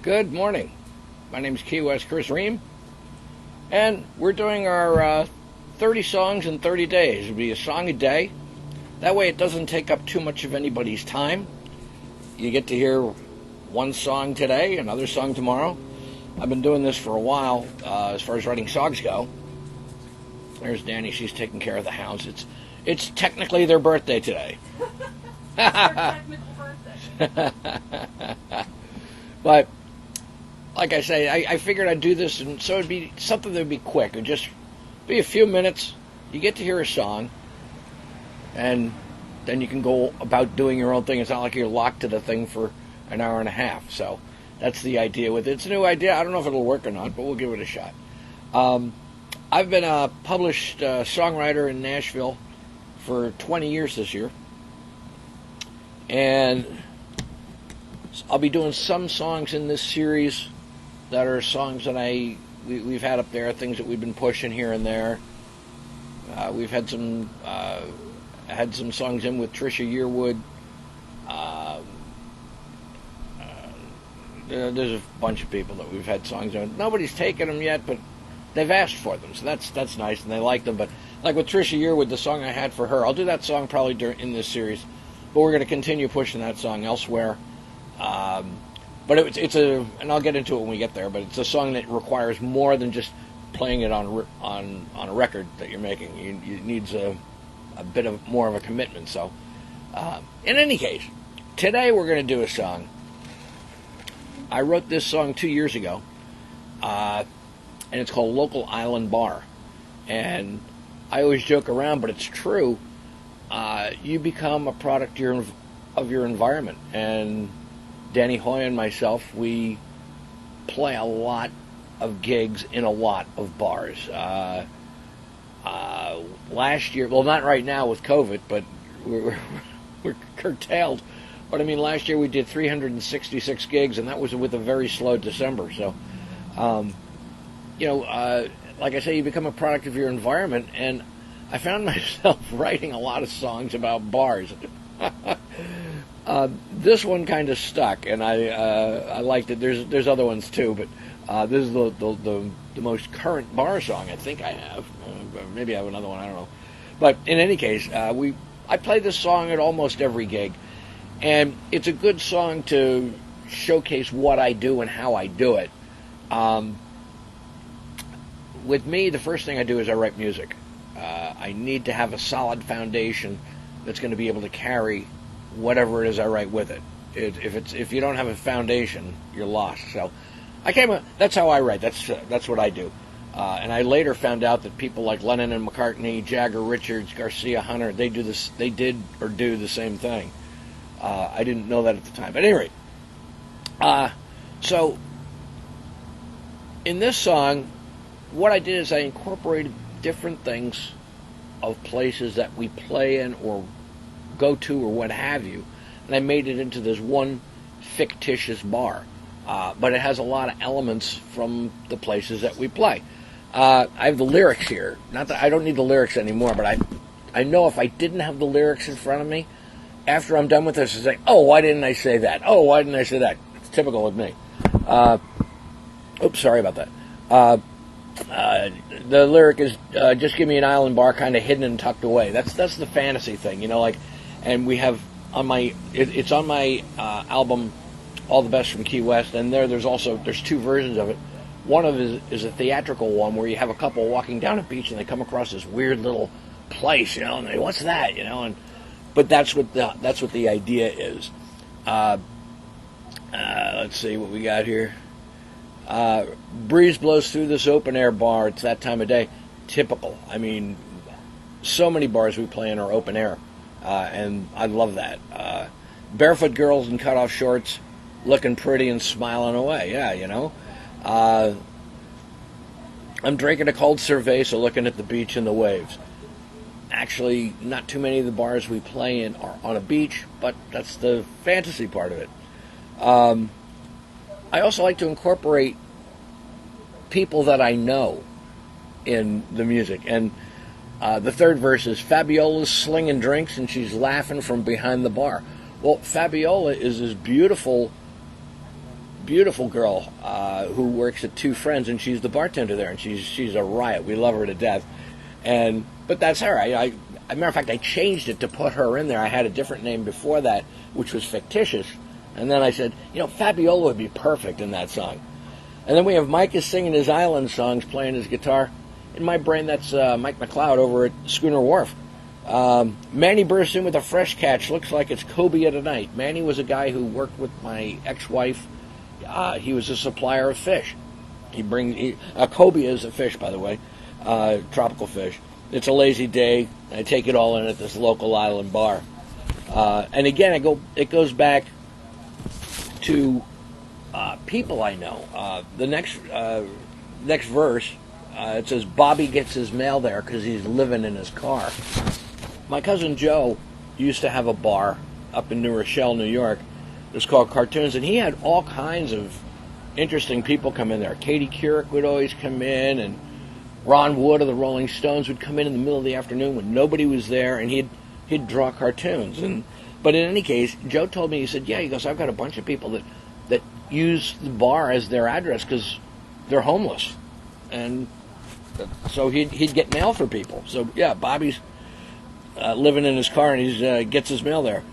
Good morning. My name is Key West Chris Rehm, and we're doing our 30 songs in 30 days. It'll be a song a day. That way it doesn't take up too much of anybody's time. You get to hear one song today, another song tomorrow. I've been doing this for a while as far as writing songs go. There's Danny. She's taking care of the house. It's technically their birthday today. Technical birthday. But like I say, I figured I'd do this, and so it'd be something that would be quick. It'd just be a few minutes. You get to hear a song, and then you can go about doing your own thing. It's not like you're locked to the thing for an hour and a half. So that's the idea with it. It's a new idea. I don't know if it'll work or not, but we'll give it a shot. I've been a published songwriter in Nashville for 20 years this year, and I'll be doing some songs in this series that are songs that we've had up there, things that we've been pushing here and there. We've had some songs in with Trisha Yearwood. There's a bunch of people that we've had songs in. Nobody's taken them yet, but they've asked for them, so that's nice, and they like them. But like with Trisha Yearwood, the song I had for her, I'll do that song probably in this series, but we're going to continue pushing that song elsewhere. But it's and I'll get into it when we get there. But it's a song that requires more than just playing it on a record that you're making. It needs a bit of more of a commitment. So, in any case, today we're going to do a song. I wrote this song 2 years ago, and it's called "Local Island Bar." And I always joke around, but it's true. You become a product of your environment, and Danny Hoy and myself, we play a lot of gigs in a lot of bars. Last year, well, not right now with COVID, but we're curtailed. But I mean, last year we did 366 gigs, and that was with a very slow December. So, like I say, you become a product of your environment, and I found myself writing a lot of songs about bars. This one kind of stuck, and I liked it. There's other ones too, but this is the most current bar song I think I have. Maybe I have another one, I don't know. But in any case, I play this song at almost every gig, and it's a good song to showcase what I do and how I do it. With me, the first thing I do is I write music. I need to have a solid foundation that's going to be able to carry whatever it is I write with it. If you don't have a foundation, you're lost. So that's how I write. That's what I do. And I later found out that people like Lennon and McCartney, Jagger, Richards, Garcia, Hunter, they did or do the same thing. I didn't know that at the time. But at any rate, so in this song, what I did is I incorporated different things of places that we play in or go to or what have you, and I made it into this one fictitious bar, but it has a lot of elements from the places that we play. I have the lyrics here. Not that I don't need the lyrics anymore, but I know if I didn't have the lyrics in front of me, after I'm done with this, it's like, oh, why didn't I say that? Oh, why didn't I say that? It's typical with me. Oops, sorry about that. The lyric is just give me an island bar kind of hidden and tucked away. That's the fantasy thing, and we have on my it's on my album All the Best from Key West, and there's two versions of it. One of it is a theatrical one where you have a couple walking down a beach and they come across this weird little place, and they, what's that, but that's what the idea is. Let's see what we got here. Breeze blows through this open air bar. It's that time of day. Typical. I mean, so many bars we play in are open air, and I love that. Barefoot girls in cutoff shorts, looking pretty and smiling away. Yeah, I'm drinking a cold cerveza, looking at the beach and the waves. Actually, not too many of the bars we play in are on a beach, but that's the fantasy part of it. I also like to incorporate people that I know in the music. And the third verse is Fabiola's slinging drinks and she's laughing from behind the bar. Well, Fabiola is this beautiful beautiful girl who works at Two Friends, and she's the bartender there, and she's a riot. We love her to death. But that's her. As a matter of fact, I changed it to put her in there. I had a different name before that, which was fictitious. And then I said, Fabiola would be perfect in that song. And then we have Mike is singing his island songs, playing his guitar. In my brain, that's Mike McLeod over at Schooner Wharf. Manny bursts in with a fresh catch. Looks like it's Kobe of the night. Manny was a guy who worked with my ex-wife. He was a supplier of fish. Kobe is a fish, by the way, tropical fish. It's a lazy day. I take it all in at this local island bar. And again, it goes back to people I know. The next verse, it says, Bobby gets his mail there because he's living in his car. My cousin Joe used to have a bar up in New Rochelle, New York. It was called Cartoons, and he had all kinds of interesting people come in there. Katie Couric would always come in, and Ron Wood of the Rolling Stones would come in the middle of the afternoon when nobody was there, and he'd draw cartoons. But in any case, Joe told me, he said, he goes, I've got a bunch of people that use the bar as their address because they're homeless. And so he'd get mail for people. So, yeah, Bobby's living in his car, and he gets his mail there.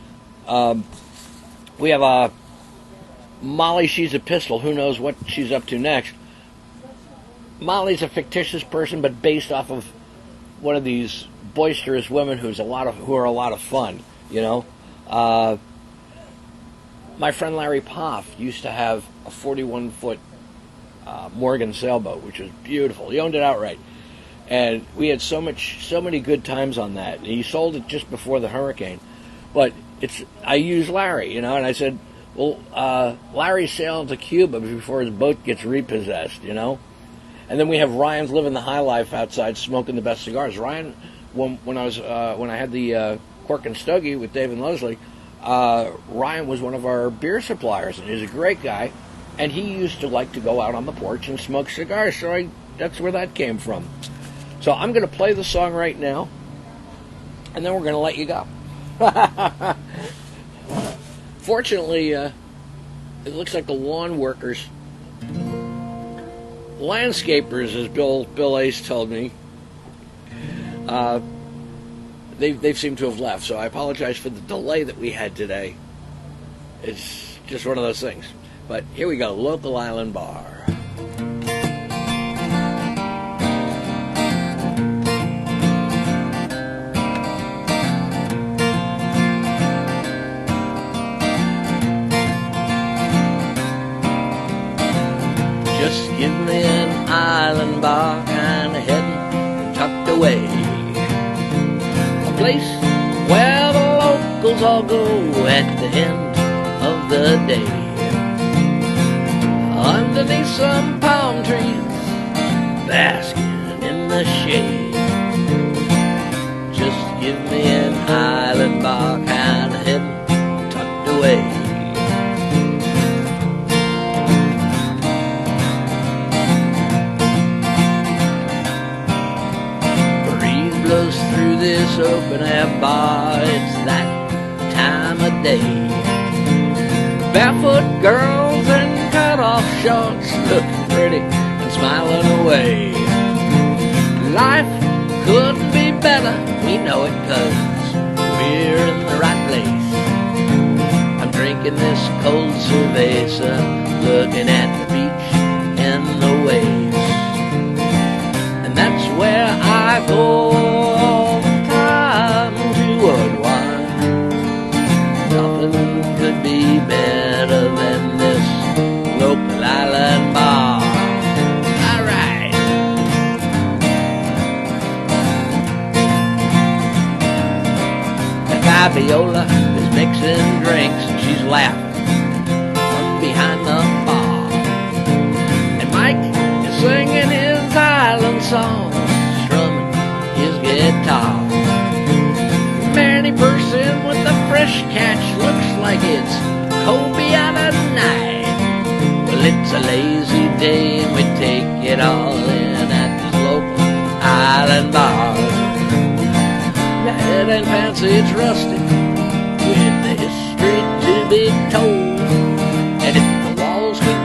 We have Molly, she's a pistol. Who knows what she's up to next? Molly's a fictitious person, but based off of one of these boisterous women who are a lot of fun, My friend Larry Poff used to have a 41-foot Morgan sailboat, which was beautiful. He owned it outright. And we had so many good times on that. He sold it just before the hurricane. But I used Larry, and I said, well, Larry sailed to Cuba before his boat gets repossessed, And then we have Ryan's living the high life outside, smoking the best cigars. Ryan, when I had the Cork and Stogie with Dave and Leslie, Ryan was one of our beer suppliers, and he's a great guy. And he used to like to go out on the porch and smoke cigars, so that's where that came from. So I'm going to play the song right now, and then we're going to let you go. Fortunately, it looks like the lawn workers, landscapers, as Bill Ace told me, they've seemed to have left. So I apologize for the delay that we had today. It's just one of those things. But here we go, local island bar. Just give me an island bar kind of hidden, tucked away. A place where the locals all go at the end of the day. Underneath some palm trees, basking in the shade. Just give me an island bar kind of hidden, tucked away. Blows through this open air bar, it's that time of day. Barefoot girls and cut-off shorts, looking pretty and smiling away. Life couldn't be better, we know it 'cause we're in the right place. I'm drinking this cold cerveza, looking at the beach and the waves. And that's where I go all the time to unwind. Nothing could be better than this local island bar. Alright. The Fabiola is mixing drinks and she's laughing from behind the bar. And Mike is singing his island song, strumming his guitar. Manny bursts in with a fresh catch, looks like it's Kobe on a night. Well, it's a lazy day and we take it all in at this local island bar. Now it ain't fancy, it's rustic, with the history to be told. And if the walls could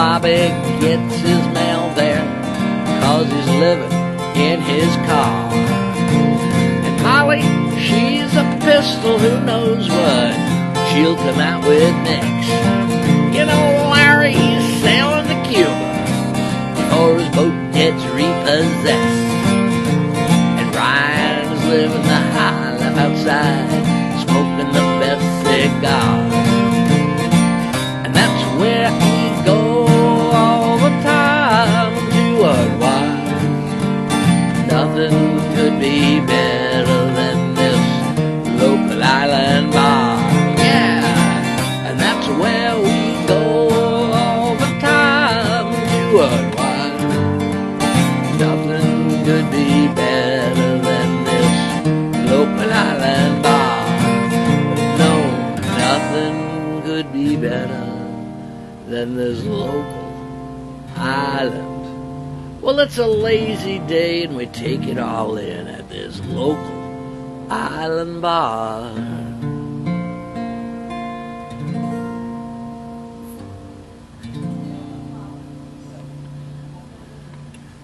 Bobby gets his mail there, 'cause he's living in his car. And Molly, she's a pistol, who knows what she'll come out with next. You know, Larry, he's sailing to Cuba before his boat gets repossessed. And Ryan is living the high life outside, smoking the best cigar. And that's where he go all the time to unwind. Nothing could be better than this local island bar. Yeah, and that's where we go all the time to unwind. Nothing could be better than this local island bar. No, nothing could be better than this local island. Well, it's a lazy day and we take it all in at this local island bar.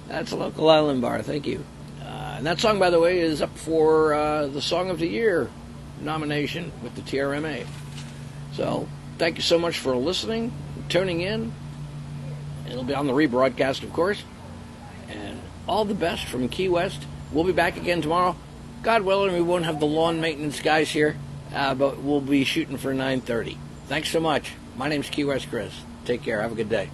That's a local island bar, thank you. And that song, by the way, is up for the Song of the Year nomination with the TRMA. So, thank you so much for listening, tuning in. It'll be on the rebroadcast, of course. And all the best from Key West. We'll be back again tomorrow. God willing, we won't have the lawn maintenance guys here, but we'll be shooting for 9:30. Thanks so much. My name's Key West Chris. Take care. Have a good day.